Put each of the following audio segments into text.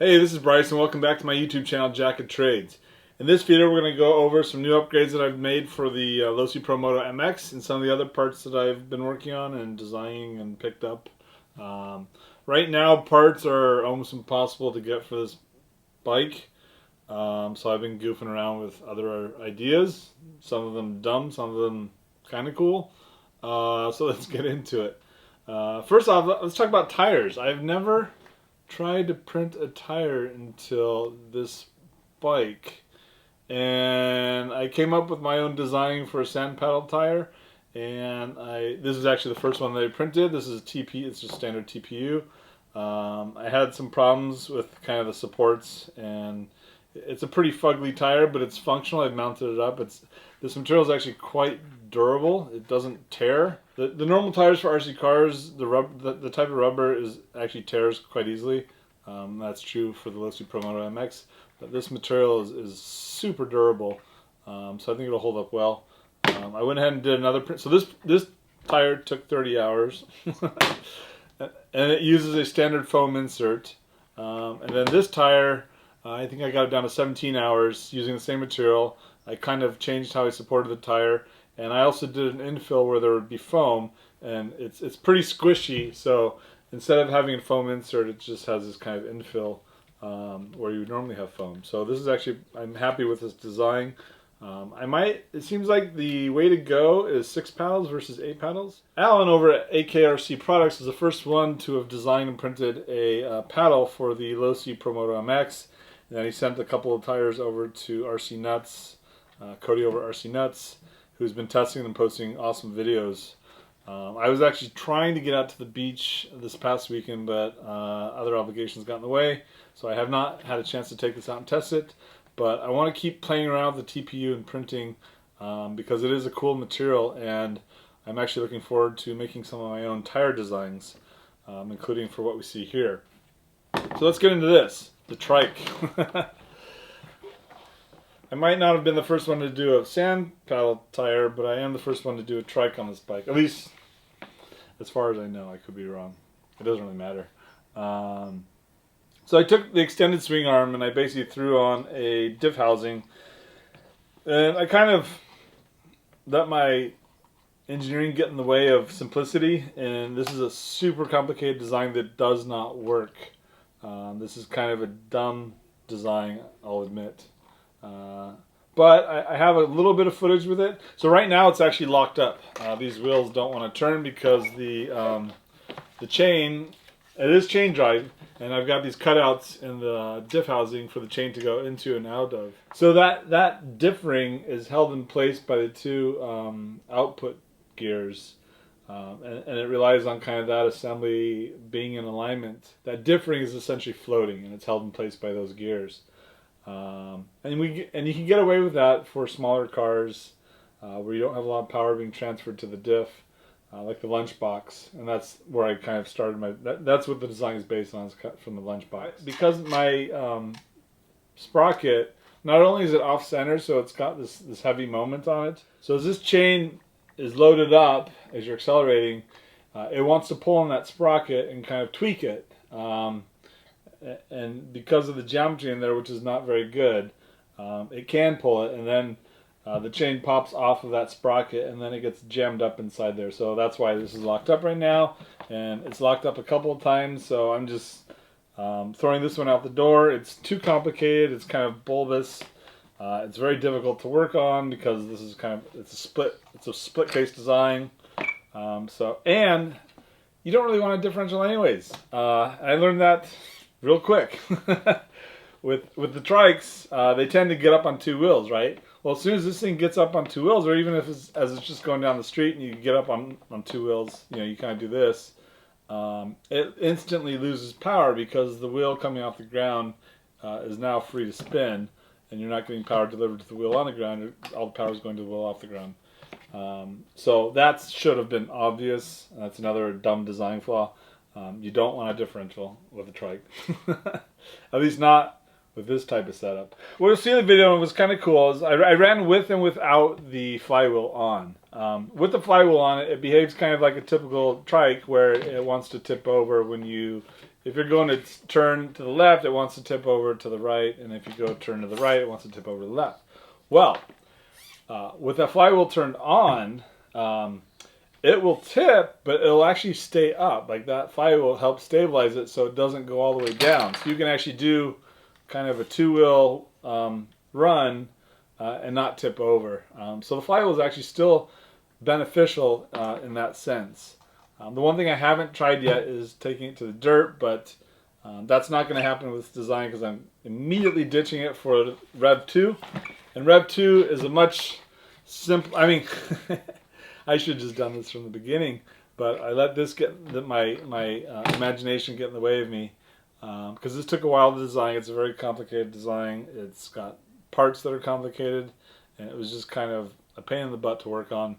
Hey, this is Bryce and welcome back to my YouTube channel, Jacket Trades. In this video we're going to go over some new upgrades that I've made for the Losi Promoto-MX and some of the other parts that I've been working on and designing and picked up. Right now parts are almost impossible to get for this bike, so I've been goofing around with other ideas, some of them dumb, some of them kind of cool. So let's get into it. First off, let's talk about tires. I've never tried to print a tire until this bike, and I came up with my own design for a sand paddle tire, and this is actually the first one that I printed. This is TP, it's just standard TPU. I had some problems with kind of the supports, and it's a pretty fugly tire, but it's functional. I've mounted it up. This material is actually quite durable. It doesn't tear. The normal tires for RC cars, the type of rubber actually tears quite easily. That's true for the Losi Promoto-MX. But this material is super durable, so I think it'll hold up well. I went ahead and did another print. So this tire took 30 hours, and it uses a standard foam insert. And then this tire, I think I got it down to 17 hours using the same material. I kind of changed how I supported the tire, and I also did an infill where there would be foam, and it's pretty squishy, so instead of having a foam insert, it just has this kind of infill where you would normally have foam. So this is actually, I'm happy with this design. It seems like the way to go is 6 paddles versus 8 paddles. Alan over at AKRC Products is the first one to have designed and printed a paddle for the Losi Promoto-MX. And then he sent a couple of tires over to RC Nuts, Cody over at RC Nuts, who's been testing and posting awesome videos. I was actually trying to get out to the beach this past weekend, but other obligations got in the way, so I have not had a chance to take this out and test it. But I want to keep playing around with the TPU and printing because it is a cool material, and I'm actually looking forward to making some of my own tire designs, including for what we see here. So let's get into this, the Trike. I might not have been the first one to do a sand paddle tire, but I am the first one to do a Trike on this bike. At least, as far as I know. I could be wrong. It doesn't really matter. So I took the extended swing arm and I basically threw on a diff housing. And I kind of let my engineering get in the way of simplicity. And this is a super complicated design that does not work. This is kind of a dumb design, I'll admit. But I have a little bit of footage with it. So right now it's actually locked up. These wheels don't want to turn because the chain, it is chain drive, and I've got these cutouts in the diff housing for the chain to go into and out of. So that diff ring is held in place by the two output gears. And it relies on kind of that assembly being in alignment. That diff ring is essentially floating, and it's held in place by those gears. And you can get away with that for smaller cars where you don't have a lot of power being transferred to the diff, like the lunchbox, and that's where I kind of started that's what the design is based on, is cut from the lunchbox. Because my sprocket, not only is it off center, so it's got this heavy moment on it, so as this chain is loaded up as you're accelerating, it wants to pull on that sprocket and kind of tweak it. And because of the geometry in there, which is not very good, it can pull it, and then the chain pops off of that sprocket, and then it gets jammed up inside there. So that's why this is locked up right now, and it's locked up a couple of times, so I'm just throwing this one out the door. It's too complicated, it's kind of bulbous, it's very difficult to work on because this is it's a split case design, and you don't really want a differential anyways. I learned that real quick. with the Trikes, they tend to get up on 2 wheels, right? Well, as soon as this thing gets up on 2 wheels, or even if it's just going down the street and you get up on 2 wheels, you kind of do this, it instantly loses power because the wheel coming off the ground is now free to spin, and you're not getting power delivered to the wheel on the ground. All the power is going to the wheel off the ground. So that should have been obvious. That's another dumb design flaw. You don't want a differential with a Trike. At least not with this type of setup. What you'll see in the video was kind of cool is I ran with and without the flywheel on. With the flywheel on, it behaves kind of like a typical Trike where it wants to tip over when you if you're going to turn to the left, it wants to tip over to the right, and if you go turn to the right, it wants to tip over to the left. Well, with that flywheel turned on, it will tip, but it'll actually stay up. Like that flywheel will help stabilize it so it doesn't go all the way down. So you can actually do kind of a two-wheel run and not tip over. So the flywheel is actually still beneficial in that sense. The one thing I haven't tried yet is taking it to the dirt, but that's not going to happen with this design because I'm immediately ditching it for Rev 2. And Rev 2 is a much simpler, I mean, I should have just done this from the beginning, but I let this get my imagination get in the way of me because this took a while to design. It's a very complicated design. It's got parts that are complicated, and it was just kind of a pain in the butt to work on.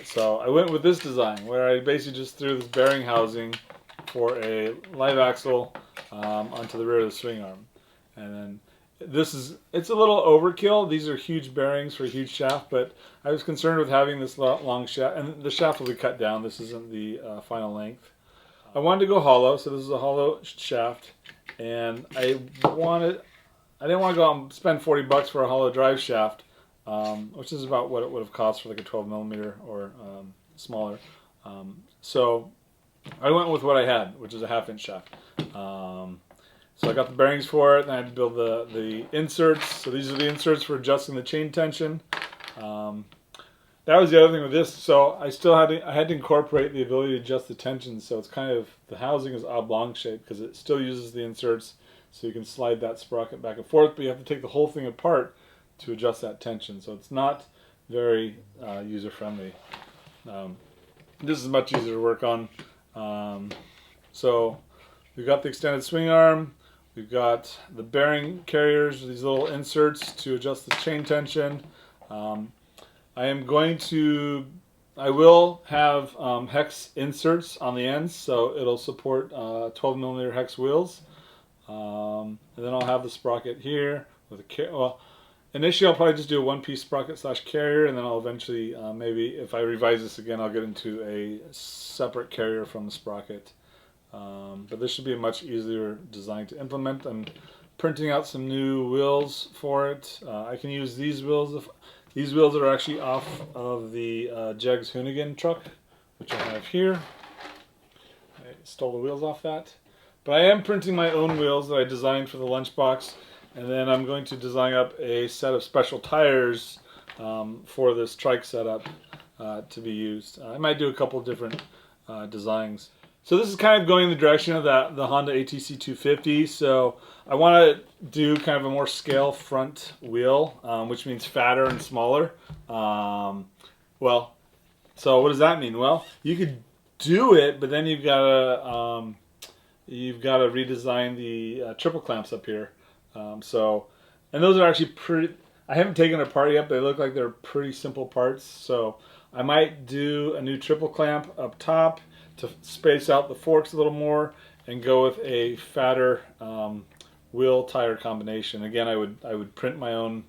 So I went with this design where I basically just threw this bearing housing for a live axle onto the rear of the swing arm. And then it's a little overkill. These are huge bearings for a huge shaft, but I was concerned with having this long shaft, and the shaft will be cut down. This isn't the final length. I wanted to go hollow, so this is a hollow shaft, and I didn't want to go out and spend $40 for a hollow drive shaft. Which is about what it would have cost for like a 12 millimeter or smaller. So I went with what I had, which is a 1/2 inch shaft. So I got the bearings for it, and I had to build the inserts. So these are the inserts for adjusting the chain tension. That was the other thing with this. So I had to incorporate the ability to adjust the tension. So it's kind of, the housing is oblong shaped because it still uses the inserts, so you can slide that sprocket back and forth, but you have to take the whole thing apart to adjust that tension, so it's not very user-friendly. This is much easier to work on. So we've got the extended swing arm, we've got the bearing carriers, these little inserts to adjust the chain tension. I will have hex inserts on the ends, so it'll support 12 millimeter hex wheels. And then I'll have the sprocket here with a initially, I'll probably just do a one-piece sprocket / carrier, and then I'll eventually, maybe if I revise this again, I'll get into a separate carrier from the sprocket. But this should be a much easier design to implement. I'm printing out some new wheels for it. I can use these wheels. These wheels are actually off of the Jegs Hoonigan truck, which I have here. I stole the wheels off that. But I am printing my own wheels that I designed for the lunchbox. And then I'm going to design up a set of special tires for this trike setup to be used. I might do a couple different designs. So this is kind of going in the direction of the Honda ATC 250. So I want to do kind of a more scale front wheel, which means fatter and smaller. Well, so what does that mean? Well, you could do it, but then you've got to redesign the triple clamps up here. And those are actually pretty, I haven't taken it apart yet, but they look like they're pretty simple parts. So I might do a new triple clamp up top to space out the forks a little more and go with a fatter wheel tire combination. Again, I would print my own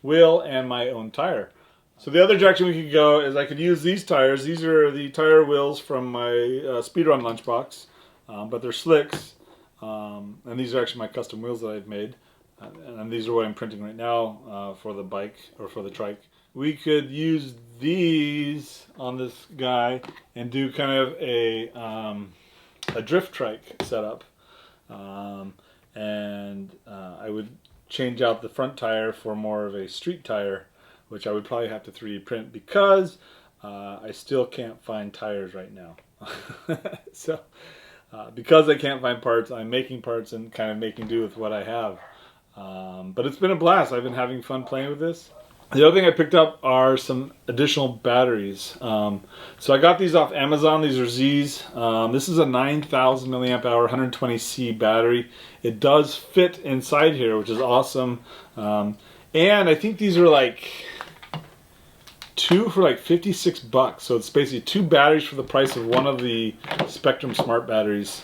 wheel and my own tire. So the other direction we could go is I could use these tires. These are the tire wheels from my Speedrun lunchbox, but they're slicks. And these are actually my custom wheels that I've made. And these are what I'm printing right now for the bike or for the trike. We could use these on this guy and do kind of a drift trike setup. And I would change out the front tire for more of a street tire, which I would probably have to 3D print because I still can't find tires right now. So because I can't find parts, I'm making parts and kind of making do with what I have. But it's been a blast. I've been having fun playing with this. The other thing I picked up are some additional batteries. So I got these off Amazon. These are Z's. This is a 9,000 milliamp hour 120C battery. It does fit inside here, which is awesome. And I think these are like two for like $56. So it's basically 2 batteries for the price of one of the Spectrum Smart batteries.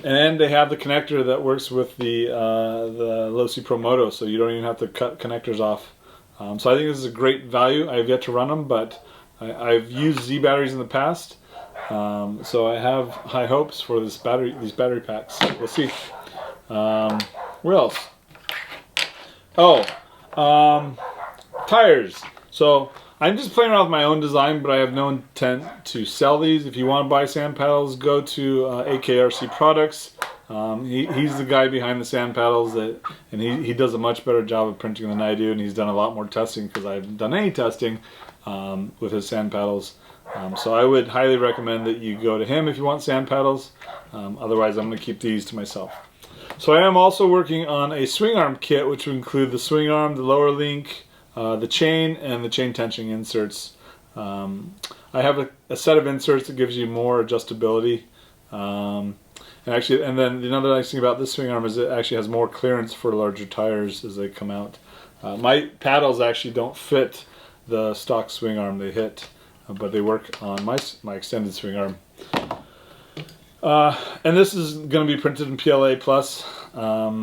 And they have the connector that works with the Losi Promoto, so you don't even have to cut connectors off. So I think this is a great value. I have yet to run them, but I've used Z batteries in the past. So I have high hopes for these battery packs. We'll see. What else? Oh, tires. So I'm just playing around with my own design, but I have no intent to sell these. If you want to buy sand paddles, go to AKRC Products. He's the guy behind the sand paddles, and he does a much better job of printing than I do, and he's done a lot more testing because I haven't done any testing with his sand paddles. So I would highly recommend that you go to him if you want sand paddles. Otherwise, I'm going to keep these to myself. So I am also working on a swing arm kit, which would include the swing arm, the lower link, the chain, and the chain tensioning inserts. I have a set of inserts that gives you more adjustability. And then another nice thing about this swing arm is it actually has more clearance for larger tires as they come out. My paddles actually don't fit the stock swing arm they hit, but they work on my extended swing arm. And this is going to be printed in PLA+,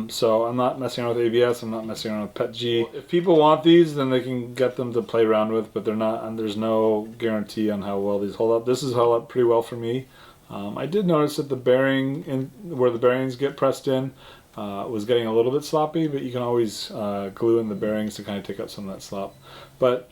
so I'm not messing around with ABS, I'm not messing around with PETG. If people want these, then they can get them to play around with, but they're not, and there's no guarantee on how well these hold up. This has held up pretty well for me. I did notice that the bearing, where the bearings get pressed in, was getting a little bit sloppy, but you can always glue in the bearings to kind of take up some of that slop. But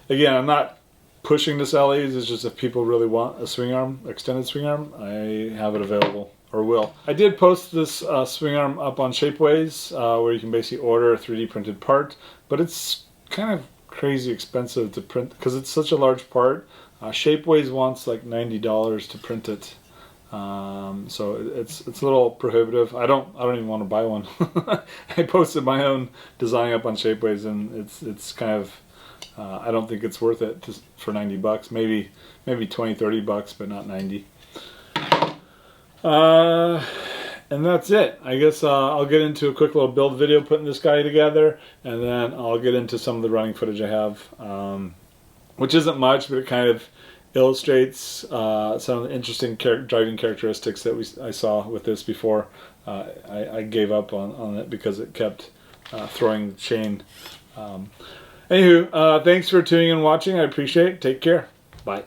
again, I'm not pushing to sell these. It's just if people really want a swing arm, extended swing arm, I have it available, or will. I did post this swing arm up on Shapeways, where you can basically order a 3D printed part, but it's kind of crazy expensive to print because it's such a large part. Shapeways wants like $90 to print it, so it's a little prohibitive. I don't even want to buy one. I posted my own design up on Shapeways, and it's kind of I don't think it's worth it for 90 bucks. Maybe 20, 30 bucks, but not 90. And that's it. I guess I'll get into a quick little build video putting this guy together, and then I'll get into some of the running footage I have, which isn't much, but it kind of illustrates some of the interesting driving characteristics that I saw with this before. I gave up on it because it kept throwing the chain. Anywho, thanks for tuning in and watching. I appreciate it. Take care. Bye.